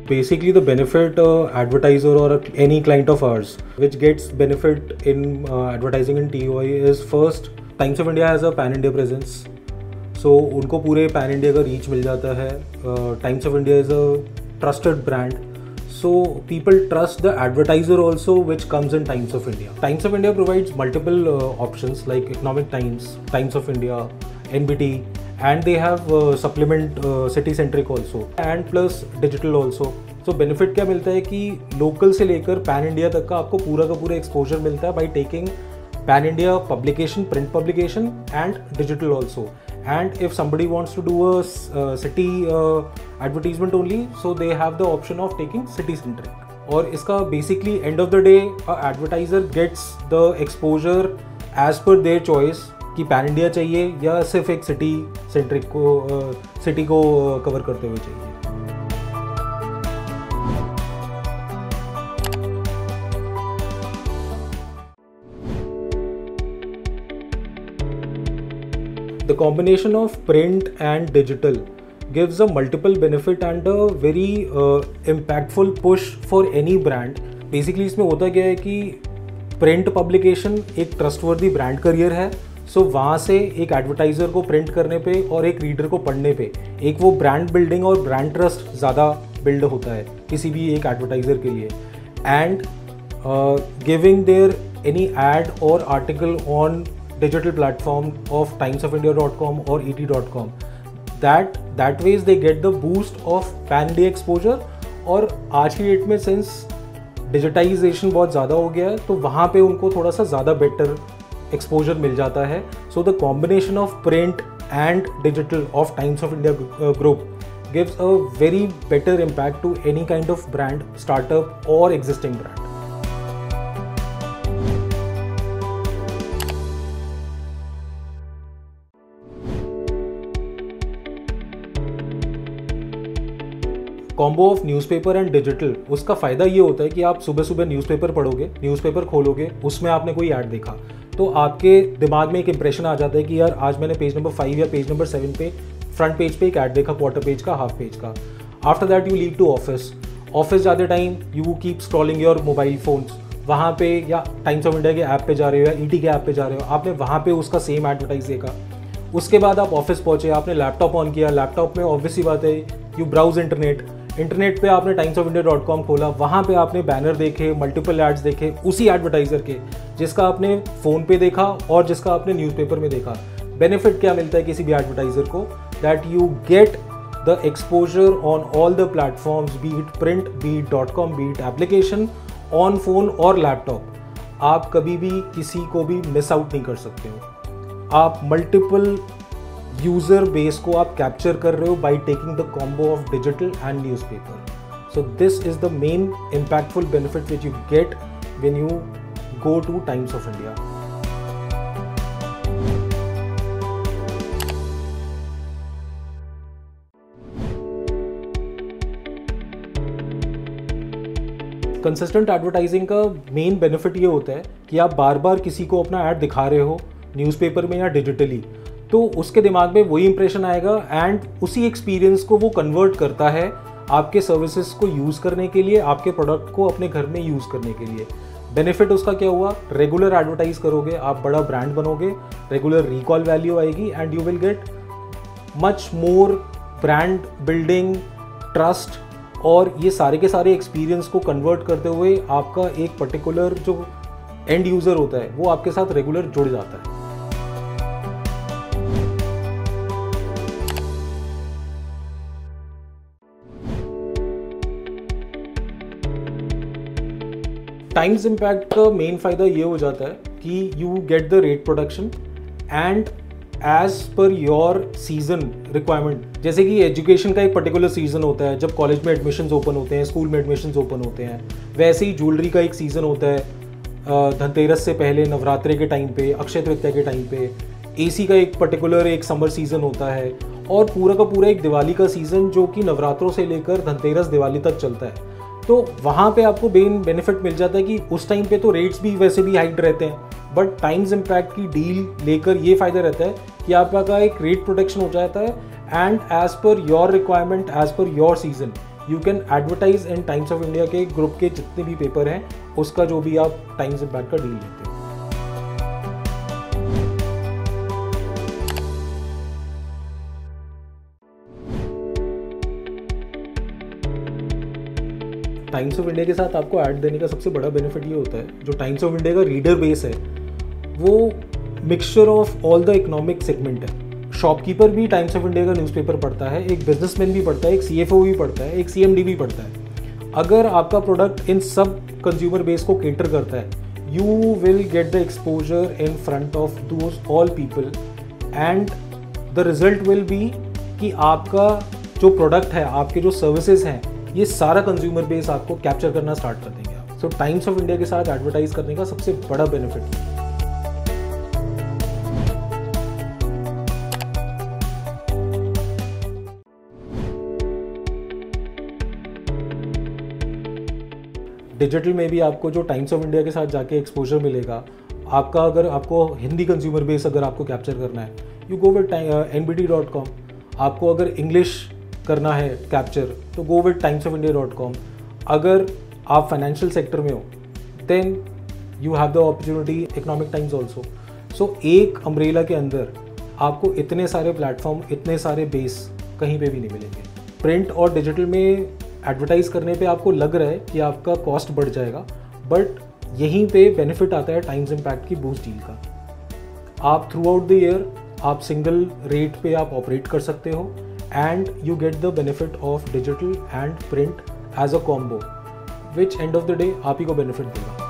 basically the benefit advertiser or any client of ours which gets benefit in advertising in TOI is first, Times of India has a pan India presence. So उनको पूरे pan India का reach मिल जाता है. Times of India is a trusted brand. So people trust the advertiser also which comes in Times of India. Times of India provides multiple options like Economic Times, Times of India, NBT, and they have supplement city centric also and plus digital also. So benefit क्या मिलता है कि local से लेकर pan India तक का आपको पूरा का पूरा exposure मिलता है by taking pan India publication, print publication and digital also. And if somebody wants to do a city advertisement only, so they have the option of taking city centric. और इसका basically end of the day a advertiser gets the exposure as per their choice कि pan India चाहिए या सिर्फ एक city centric को city को cover करते हुए चाहिए. The combination of print and digital gives a multiple benefit and a very impactful push for any brand. Basically इसमें होता क्या है कि प्रिंट पब्लिकेशन एक ट्रस्टवर्दी ब्रांड करियर है. सो वहाँ से एक एडवर्टाइज़र को प्रिंट करने पे और एक रीडर को पढ़ने पे एक वो ब्रांड बिल्डिंग और ब्रांड ट्रस्ट ज़्यादा बिल्ड होता है किसी भी एक एडवर्टाइज़र के लिए. And giving their any ad और article on digital platform of timesofindia.com or et.com, that ways they get the boost of pan India exposure. और आज की डेट में सिंस डिजिटाइजेशन बहुत ज़्यादा हो गया है तो वहाँ पे उनको थोड़ा सा ज़्यादा बेटर एक्सपोजर मिल जाता है. So the combination of print and digital of times of India group gives a very better impact to any kind of brand, startup or existing brand. Combo of newspaper and digital, उसका फ़ायदा ये होता है कि आप सुबह सुबह newspaper पढ़ोगे, न्यूज़पेपर खोलोगे, उसमें आपने कोई ऐड देखा तो आपके दिमाग में एक इंप्रेशन आ जाता है कि यार आज मैंने पेज नंबर 5 या पेज नंबर 7 पे फ्रंट पेज पे एक ऐड देखा, क्वार्टर पेज का, हाफ पेज का. After that you leave to office जाते time you keep scrolling your mobile phones. वहाँ पे या टाइम्स ऑफ इंडिया के ऐप पे जा रहे हो या ईटी के ऐप पे जा रहे हो, आपने वहाँ पे उसका सेम एडवर्टाइज देखा. उसके बाद आप ऑफिस पहुँचे, आपने लैपटॉप ऑन किया, लैपटॉप में ऑब्वियसली बात है यू ब्राउज इंटरनेट पे आपने timesofIndia.com खोला, वहाँ पे आपने बैनर देखे, मल्टीपल एड्स देखे उसी एडवर्टाइज़र के जिसका आपने फ़ोन पे देखा और जिसका आपने न्यूज़पेपर में देखा. बेनिफिट क्या मिलता है किसी भी एडवर्टाइज़र को, that you get the exposure on all the platforms, B it print, B it .com, B it application, on phone और लैपटॉप. आप कभी भी किसी को भी मिस आउट नहीं कर सकते हो. आप मल्टीपल यूजर बेस को आप कैप्चर कर रहे हो by taking the combo of digital and newspaper. So this is the main impactful benefit which you get when you go two times of India. Consistent advertising का main benefit ये होता है कि आप बार बार किसी को अपना ऐड दिखा रहे हो न्यूज़पेपर में या डिजिटली, तो उसके दिमाग में वही इंप्रेशन आएगा एंड उसी एक्सपीरियंस को वो कन्वर्ट करता है आपके सर्विसेज को यूज़ करने के लिए, आपके प्रोडक्ट को अपने घर में यूज़ करने के लिए. बेनिफिट उसका क्या हुआ, रेगुलर एडवर्टाइज करोगे, आप बड़ा ब्रांड बनोगे, रेगुलर रिकॉल वैल्यू आएगी and you will get much more brand building, trust, और ये सारे के सारे एक्सपीरियंस को कन्वर्ट करते हुए आपका एक पर्टिकुलर जो एंड यूज़र होता है वो आपके साथ रेगुलर जुड़ जाता है. टाइम्स इम्पैक्ट का मेन फ़ायदा ये हो जाता है कि you get the rate production and as per your season requirement. जैसे कि एजुकेशन का एक पर्टिकुलर सीजन होता है जब कॉलेज में एडमिशन्स ओपन होते हैं, स्कूल में एडमिशन्स ओपन होते हैं, वैसे ही ज्वेलरी का एक सीज़न होता है धनतेरस से पहले, नवरात्रे के टाइम पे, अक्षय तृतीया के टाइम पे. एसी का एक पर्टिकुलर एक समर सीज़न होता है और पूरा का पूरा एक दिवाली का सीज़न जो कि नवरात्रों से लेकर धनतेरस दिवाली तक चलता है. तो वहाँ पे आपको बेनिफिट मिल जाता है कि उस टाइम पे तो रेट्स भी वैसे भी हाइड रहते हैं, बट टाइम्स इम्पैक्ट की डील लेकर ये फ़ायदा रहता है कि आपका एक रेट प्रोटेक्शन हो जाता है and as per your requirement, as per your season you can advertise in Times of India के ग्रुप के जितने भी पेपर हैं उसका जो भी आप टाइम्स इम्पैक्ट का डील लेते हो। टाइम्स ऑफ इंडिया के साथ आपको ऐड देने का सबसे बड़ा बेनिफिट ये होता है, जो टाइम्स ऑफ इंडिया का रीडर बेस है वो mixture of all the economic segment है। शॉपकीपर भी टाइम्स ऑफ इंडिया का न्यूज़पेपर पढ़ता है, एक बिजनेसमैन भी पढ़ता है, एक CFO भी पढ़ता है, एक CMD भी पढ़ता है। अगर आपका प्रोडक्ट इन सब कंज्यूमर बेस को केटर करता है, you will get the exposure in front of those all people and the result will be कि आपका जो प्रोडक्ट है, आपके जो सर्विसेज हैं, ये सारा कंज्यूमर बेस आपको कैप्चर करना स्टार्ट कर देंगे आप। सो टाइम्स ऑफ इंडिया के साथ एडवर्टाइज करने का सबसे बड़ा बेनिफिट है। डिजिटल में भी आपको जो टाइम्स ऑफ इंडिया के साथ जाके एक्सपोजर मिलेगा, आपका अगर आपको हिंदी कंज्यूमर बेस अगर आपको कैप्चर करना है, यू गो विद nbd.com। आपको अगर इंग्लिश करना है कैप्चर तो गो विद timesofIndia.com। अगर आप फाइनेंशियल सेक्टर में हो then you have the opportunity economic times also. So एक अम्ब्रेला के अंदर आपको इतने सारे प्लेटफॉर्म, इतने सारे बेस कहीं पे भी नहीं मिलेंगे। प्रिंट और डिजिटल में एडवर्टाइज करने पे आपको लग रहा है कि आपका कॉस्ट बढ़ जाएगा, बट यहीं पे बेनिफिट आता है टाइम्स इम्पैक्ट की बूस्ट डील का। आप थ्रू आउट द ईयर आप सिंगल रेट पे आप ऑपरेट कर सकते हो and you get the benefit of digital and print as a combo, which end of the day आप ही को benefit देगा।